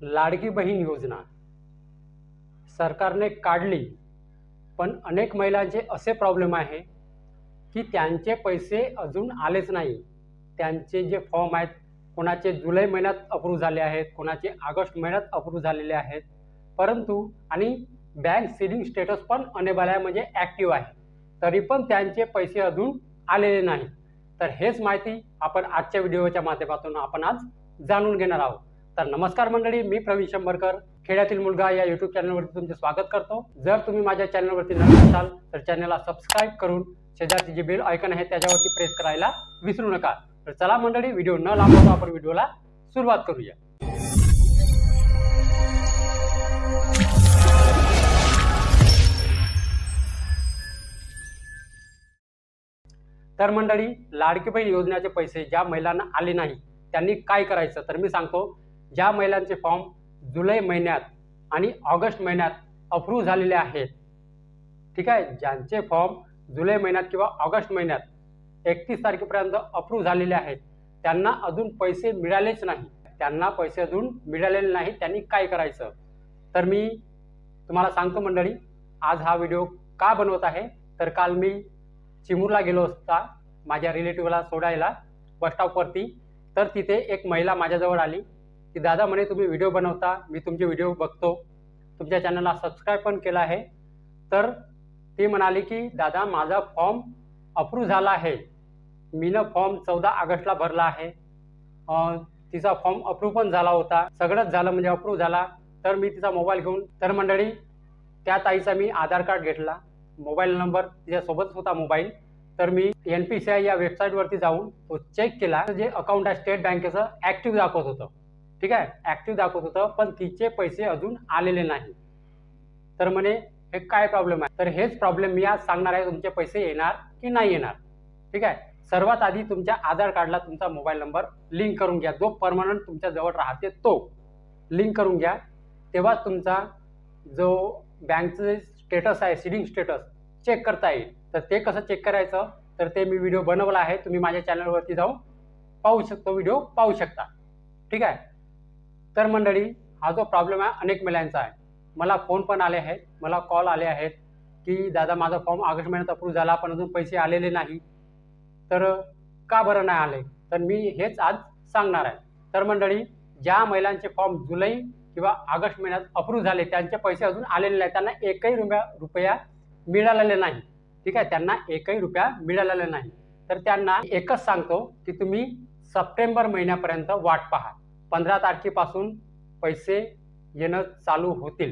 लाडकी बहीण योजना सरकारने काढली, पण अनेक महिलांचे असे प्रॉब्लेम आहे की त्यांचे पैसे अजून आलेच नाही। त्यांचे जे फॉर्म आहेत, कोणाचे जुलै महिन्यात अप्रूव्ह झाले आहेत, कोणाचे ऑगस्ट महिन्यात अप्रूव्ह झालेले आहेत, परंतु आणि बँक सीडिंग स्टेटस पण अनेबल आहे, म्हणजे ॲक्टिव्ह आहे, तरी पण त्यांचे पैसे अजून आलेले नाही। तर हेच माहिती आपण आजच्या व्हिडिओच्या माध्यमातून आपण आज जाणून घेणार आहोत। तर नमस्कार मंडळी, मी प्रवीण शंभरकर, खेड्यातील मुलगा या यूट्यूब चॅनलवरती तुमचे स्वागत करतो। जर तुम्ही माझ्या चॅनलवरती नवीन असाल तर चॅनलला सबस्क्राइब करून शेजारची जी बेल आयकॉन आहे त्याच्यावरती प्रेस करायला विसरू नका। तर चला मंडळी, व्हिडिओ न लांबवता आपण व्हिडिओला सुरुवात करूया। तर मंडळी, लाडकी बहीण योजनेचे पैसे ज्या महिलांना आले नाही त्यांनी काय करायचं, तर मी सांगतो। ज्या महिलांचे फॉर्म जुलै महिन्यात आणि ऑगस्ट महिन्यात अप्रूव्ह झालेले आहेत, ठीक आहे, ज्यांचे फॉर्म जुलै महिन्यात किंवा ऑगस्ट महिन्यात 31 तारखेपर्यंत अप्रूव्ह झालेले आहेत, त्यांना अजून पैसे मिळालेच नाही। त्यांना पैसे अजून मिळालेले नाही, त्यांनी काय करायचं, तर मी तुम्हाला सांगतो मंडळी। आज हा व्हिडिओ का बनवत आहे, तर काल मी चिमूरला गेलो असता माझ्या रिलेटिव्हला सोडायला बस स्टॉपवरती। तर तिथे एक महिला माझ्याजवळ आली की दादा म्हणे तुम्ही व्हिडिओ बनवता, मी तुमचे व्हिडिओ बघतो, तुमच्या चॅनलला सबस्क्राइब पण केला आहे। तर ती म्हणाली की दादा माझा फॉर्म अप्रूव्ह झाला आहे, मीनं फॉर्म 14 ऑगस्टला भरला आहे, तिचा फॉर्म अप्रूव्ह पण झाला होता, सगळंच झालं म्हणजे अप्रूव्ह झाला। तर मी तिचा मोबाईल घेऊन, तर मंडळी त्या ताईचा मी आधार कार्ड घेतला, मोबाईल नंबर तिच्यासोबतच होता मोबाईल। तर मी NPCI या वेबसाईटवरती जाऊन तो चेक केला, जे अकाउंट आहे स्टेट बँकेचं ॲक्टिव्ह दाखवत होतं, ठीक आहे, ॲक्टिव्ह दाखवत होतं, पण तिचे पैसे अजून आलेले नाही। तर म्हणे हे काय प्रॉब्लेम आहे, तर हेच प्रॉब्लेम मी आज सांगणार आहे, तुमचे पैसे येणार की नाही येणार, ठीक आहे। सर्वात आधी तुमच्या आधार कार्डला तुमचा मोबाईल नंबर लिंक करून घ्या, जो परमनंट तुमच्या जवळ राहते तो लिंक करून घ्या, तेव्हा तुमचा जो बँकचं स्टेटस आहे, सीडिंग स्टेटस चेक करता येईल। तर ते कसं चेक करायचं, तर ते मी व्हिडिओ बनवला आहे, तुम्ही माझ्या चॅनलवरती जाऊन पाहू शकतो, व्हिडिओ पाहू शकता, ठीक आहे। तर मंडळी, हा जो प्रॉब्लेम आहे अनेक महिलांचा आहे, मला फोन पण आले आहेत, मला कॉल आले आहेत की दादा माझा फॉर्म ऑगस्ट महिन्यात अप्रूव्ह झाला पण अजून पैसे आलेले नाही, तर का बरं नाही आले, तर मी हेच आज सांगणार आहे। तर मंडळी, ज्या महिलांचे फॉर्म जुलै किंवा ऑगस्ट महिन्यात अप्रूव्ह झाले त्यांचे पैसे अजून आलेले नाही, त्यांना एकही रुपया मिळालेले नाही, ठीक आहे, त्यांना एकही रुपया मिळालेला नाही। तर त्यांना एकच सांगतो की तुम्ही सप्टेंबर महिन्यापर्यंत वाट पहा, 15 तारखेपासून पैसे येणं चालू होतील,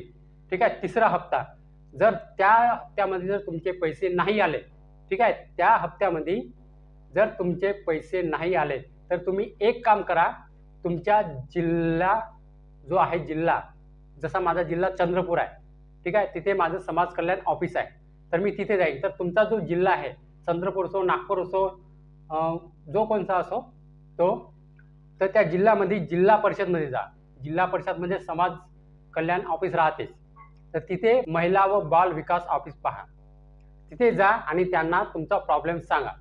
ठीक आहे, तिसरा हप्ता। जर त्या हप्त्यामध्ये जर तुमचे पैसे नाही आले, ठीक आहे, त्या हप्त्यामध्ये जर तुमचे पैसे नाही आले तर तुम्ही एक काम करा, तुमच्या जिल्हा जो आहे, जिल्हा जसा माझा जिल्हा चंद्रपूर आहे, ठीक आहे, तिथे माझं समाज कल्याण ऑफिस आहे, तर मी तिथे जाईन। तर तुमचा जो जिल्हा आहे, चंद्रपूर असो, नागपूर असो, जो कोणता असो तो, तर त्या जिल्ह्यामध्ये जिल्हा परिषदमध्ये जा, जिल्हा परिषदमध्ये समाज कल्याण ऑफिस राहतेच, तर तिथे महिला व बाल विकास ऑफिस पहा, तिथे जा आणि त्यांना तुमचा प्रॉब्लेम सांगा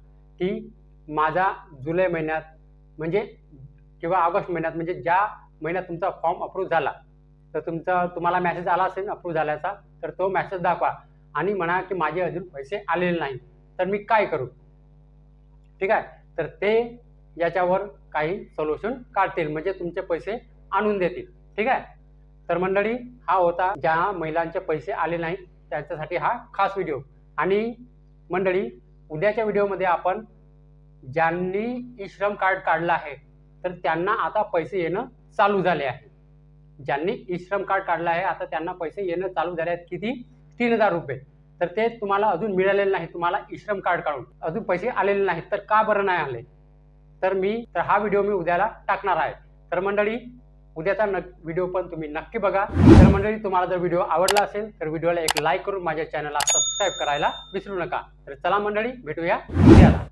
की माझा जुलै महिन्यात म्हणजे किंवा ऑगस्ट महिन्यात, म्हणजे ज्या महिन्यात तुमचा फॉर्म अप्रूव्ह झाला, तर तुम्हाला मेसेज आला असेल अप्रूव्ह झाल्याचा, तर तो मेसेज दाखवा आणि म्हणा की माझे अजून पैसे आलेले नाही, तर मी काय करू, ठीक आहे। तर ते याच्यावर काही सोल्युशन काढतील, म्हणजे तुमचे पैसे आणून देतील, ठीक आहे। तर मंडळी, हा होता ज्या महिलांचे पैसे आले नाहीत त्यांच्यासाठी हा खास व्हिडिओ। आणि मंडळी, उद्याच्या व्हिडिओमध्ये आपण ज्यांनी ई श्रम कार्ड काढलं आहे तर त्यांना आता पैसे येणं चालू झाले आहे, ज्यांनी ई श्रम कार्ड काढलं आहे आता त्यांना पैसे येणं चालू झाले आहेत, किती, 3000 रुपये। तर ते तुम्हाला अजून मिळालेले नाही, तुम्हाला ई श्रम कार्ड काढून अजून पैसे आलेले नाहीत, तर का बरं नाही आले, तर हा व्हिडिओ मी उद्याला टाकणार आहे। तर मंडळी, उद्याचा व्हिडिओ पण तुम्ही नक्की बघा। तर मंडळी, तुम्हाला जर व्हिडिओ आवडला असेल तर व्हिडिओला एक लाईक करून माझ्या चॅनलला सबस्क्राइब करायला विसरू नका। तर चला मंडळी, भेटूया उद्याला।